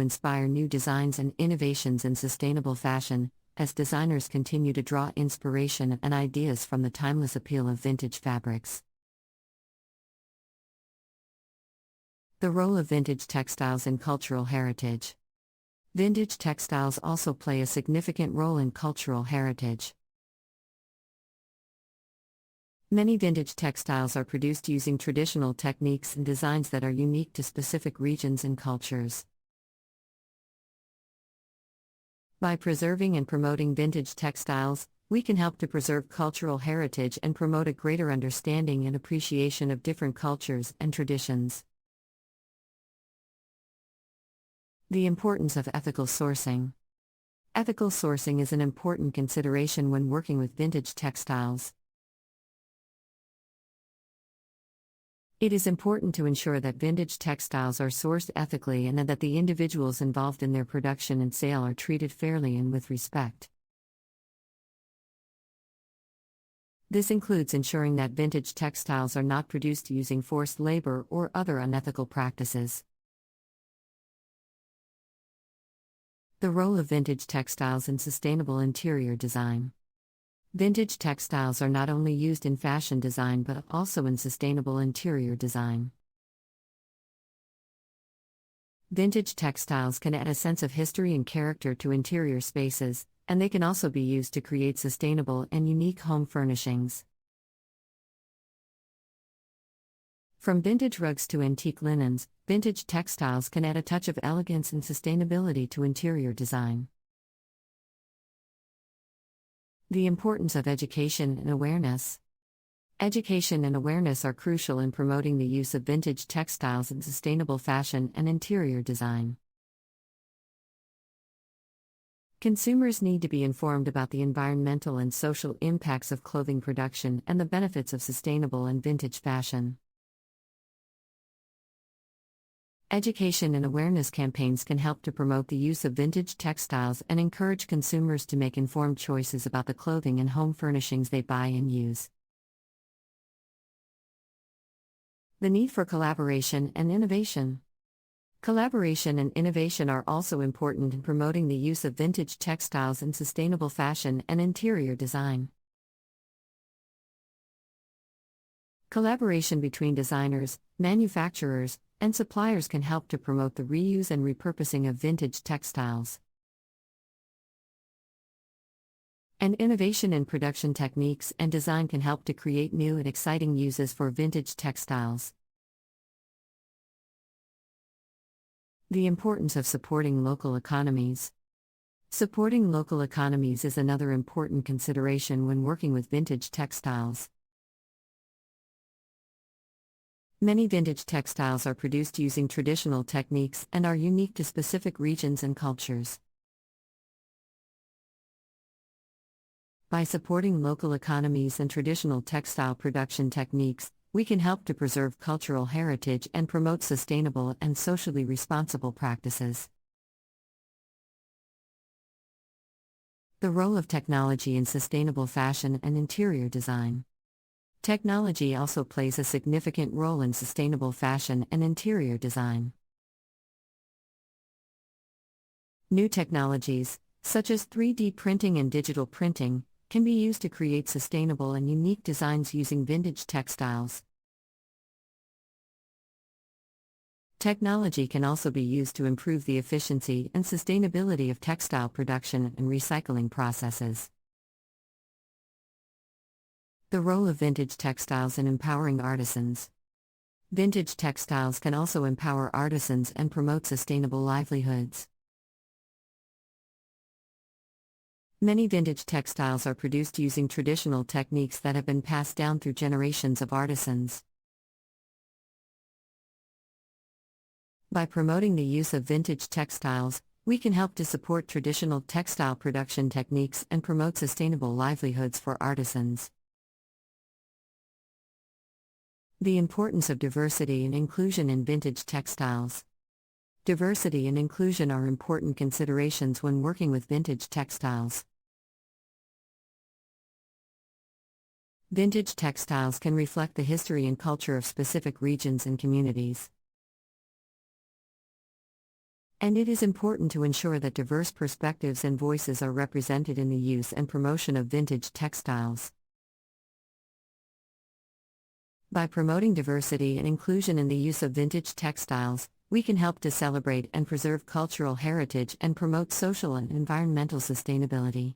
inspire new designs and innovations in sustainable fashion, as designers continue to draw inspiration and ideas from the timeless appeal of vintage fabrics. The role of vintage textiles in cultural heritage. Vintage textiles also play a significant role in cultural heritage. Many vintage textiles are produced using traditional techniques and designs that are unique to specific regions and cultures. By preserving and promoting vintage textiles, we can help to preserve cultural heritage and promote a greater understanding and appreciation of different cultures and traditions. The importance of ethical sourcing. Ethical sourcing is an important consideration when working with vintage textiles. It is important to ensure that vintage textiles are sourced ethically and that the individuals involved in their production and sale are treated fairly and with respect. This includes ensuring that vintage textiles are not produced using forced labor or other unethical practices. The role of vintage textiles in sustainable interior design. Vintage textiles are not only used in fashion design but also in sustainable interior design. Vintage textiles can add a sense of history and character to interior spaces, and they can also be used to create sustainable and unique home furnishings. From vintage rugs to antique linens, vintage textiles can add a touch of elegance and sustainability to interior design. The importance of education and awareness. Education and awareness are crucial in promoting the use of vintage textiles in sustainable fashion and interior design. Consumers need to be informed about the environmental and social impacts of clothing production and the benefits of sustainable and vintage fashion. Education and awareness campaigns can help to promote the use of vintage textiles and encourage consumers to make informed choices about the clothing and home furnishings they buy and use. The need for collaboration and innovation. Collaboration and innovation are also important in promoting the use of vintage textiles in sustainable fashion and interior design. Collaboration between designers, manufacturers, and suppliers can help to promote the reuse and repurposing of vintage textiles. And innovation in production techniques and design can help to create new and exciting uses for vintage textiles. The importance of supporting local economies. Supporting local economies is another important consideration when working with vintage textiles. Many vintage textiles are produced using traditional techniques and are unique to specific regions and cultures. By supporting local economies and traditional textile production techniques, we can help to preserve cultural heritage and promote sustainable and socially responsible practices. The role of technology in sustainable fashion and interior design. Technology also plays a significant role in sustainable fashion and interior design. New technologies, such as 3D printing and digital printing, can be used to create sustainable and unique designs using vintage textiles. Technology can also be used to improve the efficiency and sustainability of textile production and recycling processes. The role of vintage textiles in empowering artisans. Vintage textiles can also empower artisans and promote sustainable livelihoods. Many vintage textiles are produced using traditional techniques that have been passed down through generations of artisans. By promoting the use of vintage textiles, we can help to support traditional textile production techniques and promote sustainable livelihoods for artisans. The importance of diversity and inclusion in vintage textiles. Diversity and inclusion are important considerations when working with vintage textiles. Vintage textiles can reflect the history and culture of specific regions and communities. And it is important to ensure that diverse perspectives and voices are represented in the use and promotion of vintage textiles. By promoting diversity and inclusion in the use of vintage textiles, we can help to celebrate and preserve cultural heritage and promote social and environmental sustainability.